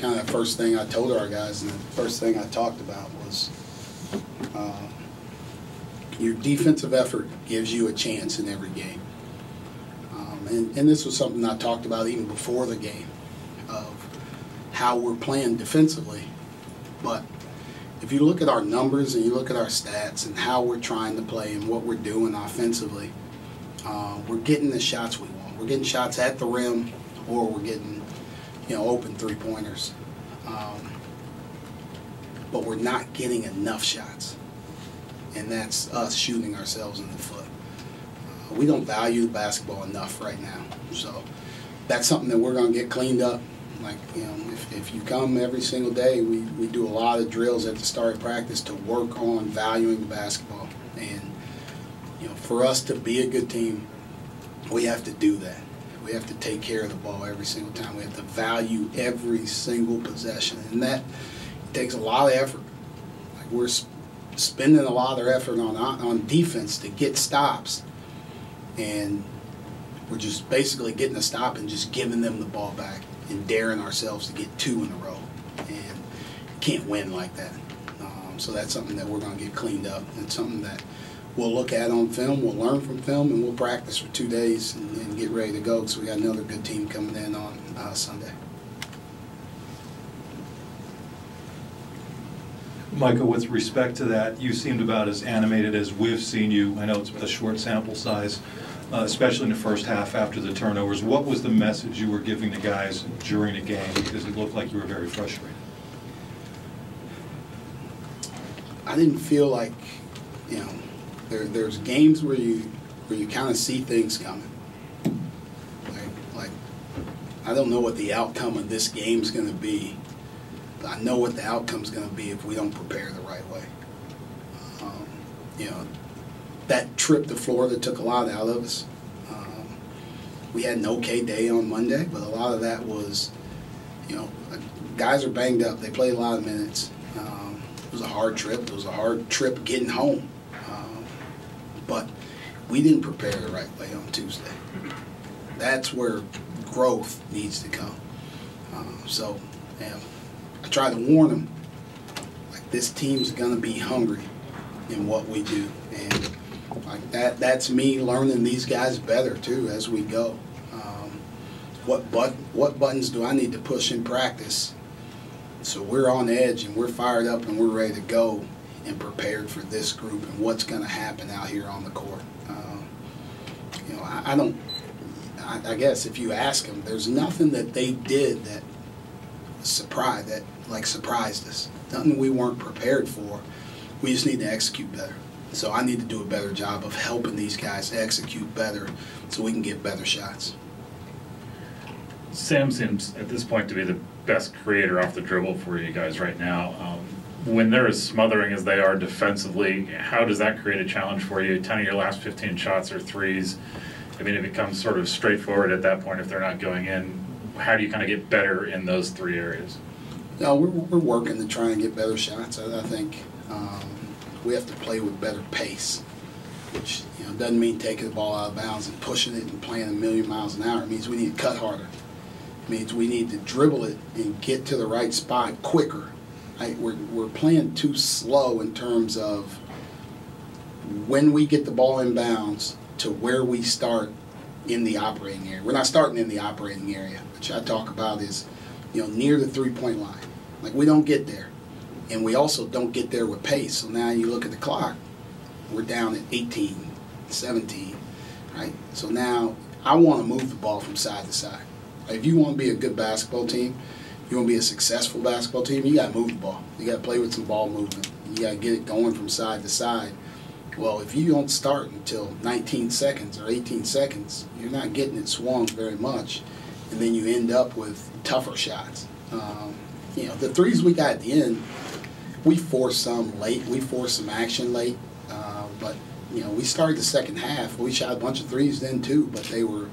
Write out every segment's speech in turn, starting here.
kind of the first thing I told our guys, and the first thing I talked about was your defensive effort gives you a chance in every game. And this was something I talked about even before the game, of how we're playing defensively. But if you look at our numbers and you look at our stats and how we're trying to play and what we're doing offensively, we're getting the shots we want. We're getting shots at the rim, or we're getting, open three-pointers. But we're not getting enough shots, and that's us shooting ourselves in the foot. We don't value basketball enough right now, so that's something that we're going to get cleaned up. Like, if you come every single day, we do a lot of drills at the start of practice to work on valuing the basketball. And, for us to be a good team, we have to do that. We have to take care of the ball every single time. We have to value every single possession, and that takes a lot of effort. Like, we're spending a lot of effort on defense to get stops, and we're just basically getting a stop and just giving them the ball back and daring ourselves to get two in a row, and you can't win like that. So that's something that we're going to get cleaned up. It's something that we'll look at on film, we'll learn from film, and we'll practice for 2 days and get ready to go, because we got another good team coming in on Sunday. Micah, with respect to that, you seemed about as animated as we've seen you. I know it's a short sample size, especially in the first half after the turnovers. What was the message you were giving the guys during the game? Because it looked like you were very frustrated. I didn't feel like, there's games where you kind of see things coming. Like I don't know what the outcome of this game's going to be. I know what the outcome's going to be if we don't prepare the right way. That trip to Florida took a lot out of us. We had an okay day on Monday, but a lot of that was, guys are banged up. They played a lot of minutes. It was a hard trip. It was a hard trip getting home. But we didn't prepare the right way on Tuesday. That's where growth needs to come. I try to warn them, like, this team's going to be hungry in what we do. And like that's me learning these guys better, too, as we go. What buttons do I need to push in practice so we're on edge and we're fired up and we're ready to go and prepared for this group and what's going to happen out here on the court. I guess if you ask them, there's nothing that they did that surprised us. Nothing we weren't prepared for. We just need to execute better. So I need to do a better job of helping these guys execute better so we can get better shots. Sam seems at this point to be the best creator off the dribble for you guys right now. When they're as smothering as they are defensively, how does that create a challenge for you? 10 of your last 15 shots are threes. I mean, it becomes sort of straightforward at that point if they're not going in. How do you kind of get better in those three areas? No, we're working to try and get better shots. I think we have to play with better pace, which doesn't mean taking the ball out of bounds and pushing it and playing a million miles an hour. It means we need to cut harder. It means we need to dribble it and get to the right spot quicker. We're playing too slow in terms of when we get the ball in bounds to where we start in the operating area. We're not starting in the operating area, which I talk about is, near the three-point line. Like, we don't get there. And we also don't get there with pace. So now you look at the clock, we're down at 18, 17, right? So now I want to move the ball from side to side. If you want to be a good basketball team, you want to be a successful basketball team, you got to move the ball. You got to play with some ball movement. You got to get it going from side to side. Well, if you don't start until 19 seconds or 18 seconds, you're not getting it swung very much, and then you end up with tougher shots. The threes we got at the end, we forced some late. We forced some action late. But we started the second half. We shot a bunch of threes then too, but they were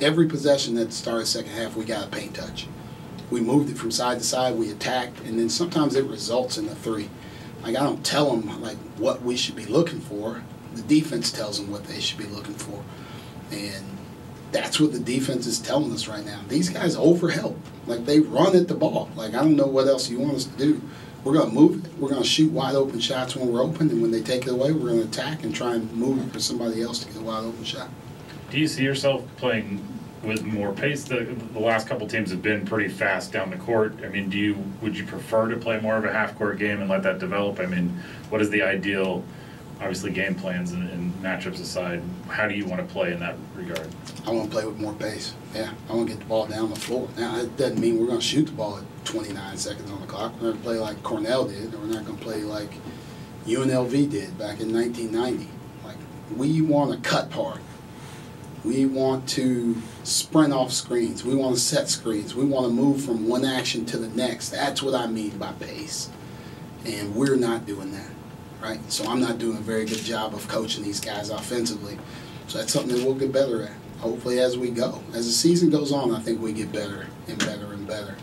every possession that started the second half, we got a paint touch. We moved it from side to side, we attacked, and then sometimes it results in a three. Like, I don't tell them what we should be looking for. The defense tells them what they should be looking for. And that's what the defense is telling us right now. These guys overhelp. Like, they run at the ball. Like, I don't know what else you want us to do. We're going to move it. We're going to shoot wide open shots when we're open, and when they take it away, we're going to attack and try and move it for somebody else to get a wide open shot. Do you see yourself playing with more pace? The last couple teams have been pretty fast down the court. I mean, would you prefer to play more of a half-court game and let that develop? I mean, what is the ideal, obviously game plans and matchups aside, how do you want to play in that regard? I want to play with more pace. Yeah, I want to get the ball down the floor. Now, that doesn't mean we're going to shoot the ball at 29 seconds on the clock. We're going to play like Cornell did, or we're not going to play like UNLV did back in 1990. Like, we want to cut hard. We want to sprint off screens. We want to set screens. We want to move from one action to the next. That's what I mean by pace. And we're not doing that, right? So I'm not doing a very good job of coaching these guys offensively. So that's something that we'll get better at, hopefully, as we go. As the season goes on, I think we get better and better and better.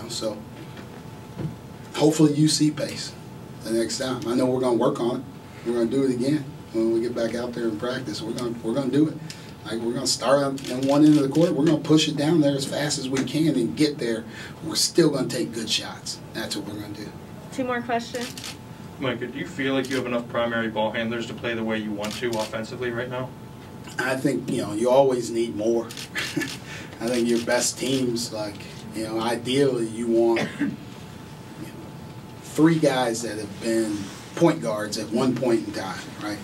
So hopefully you see pace the next time. I know we're going to work on it. We're going to do it again. When we get back out there and practice, we're going to do it. Like, we're going to start on one end of the court. We're going to push it down there as fast as we can and get there. We're still going to take good shots. That's what we're going to do. 2 more questions. Micah, do you feel like you have enough primary ball handlers to play the way you want to offensively right now? I think, you always need more. I think your best teams, like, ideally you want 3 guys that have been point guards at one point in time, right?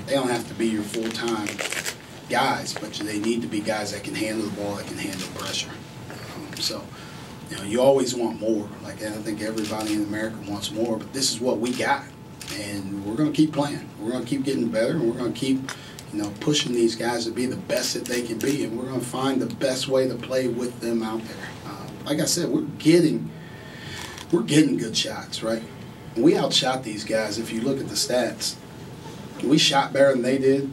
They don't have to be your full-time guys, but they need to be guys that can handle the ball, that can handle pressure. You always want more. Like, I think everybody in America wants more, but this is what we got, and we're going to keep playing. We're going to keep getting better, and we're going to keep, pushing these guys to be the best that they can be, and we're going to find the best way to play with them out there. Like I said, we're getting good shots, right? We outshot these guys. If you look at the stats, we shot better than they did.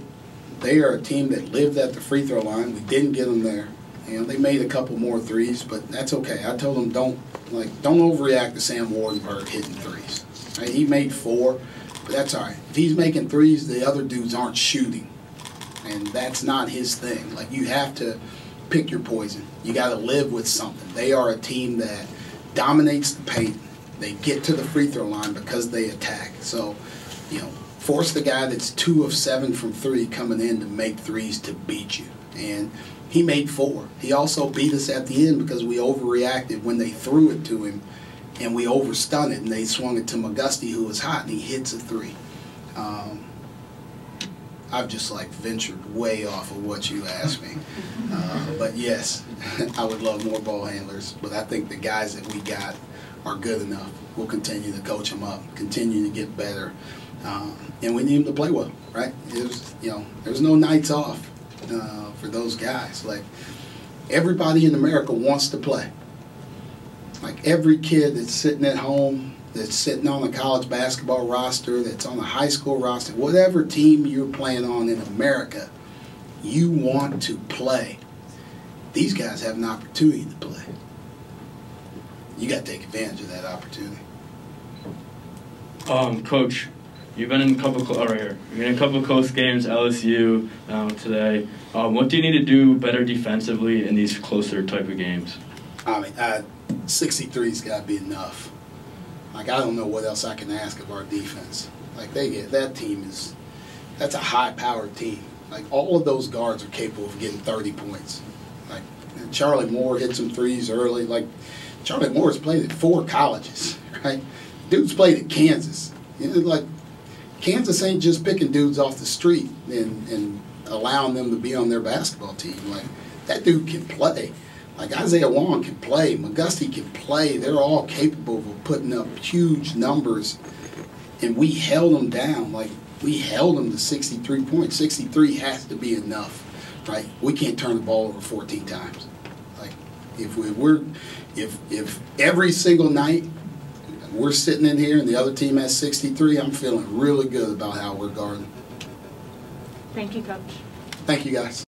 They are a team that lived at the free throw line. We didn't get them there. They made a couple more threes, but that's okay. I told them don't overreact to Sam Wardenberg hitting threes. Right? He made 4, but that's all right. If he's making threes, the other dudes aren't shooting, and that's not his thing. Like, you have to pick your poison. You got to live with something. They are a team that dominates the paint. They get to the free throw line because they attack. So, force the guy that's 2 of 7 from 3 coming in to make threes to beat you. And he made 4. He also beat us at the end because we overreacted when they threw it to him, and we overstunned it, and they swung it to McGusty, who was hot, and he hits a 3. I've just ventured way off of what you asked me. But yes, I would love more ball handlers, but I think the guys that we got are good enough. We'll continue to coach them up, continue to get better, and we need them to play well, right? There's no nights off for those guys. Like, everybody in America wants to play. Like, every kid that's sitting at home, that's sitting on a college basketball roster, that's on a high school roster, whatever team you're playing on in America, you want to play. These guys have an opportunity to play. You got to take advantage of that opportunity. Coach, you've been in a couple close games, LSU today. What do you need to do better defensively in these closer type of games? 63's got to be enough. Like, I don't know what else I can ask of our defense. Like, that's a high-powered team. Like, all of those guards are capable of getting 30 points. Like, Charlie Moore hit some threes early. Like, Charlie Moore's played at 4 colleges, right? Dude's played at Kansas. Like, Kansas ain't just picking dudes off the street and allowing them to be on their basketball team. Like, that dude can play. Like, Isaiah Wong can play. McGusty can play. They're all capable of putting up huge numbers, and we held them down. Like, we held them to 63 points. 63 has to be enough, right? We can't turn the ball over 14 times. Like, if every single night we're sitting in here and the other team has 63, I'm feeling really good about how we're guarding. Thank you, Coach. Thank you, guys.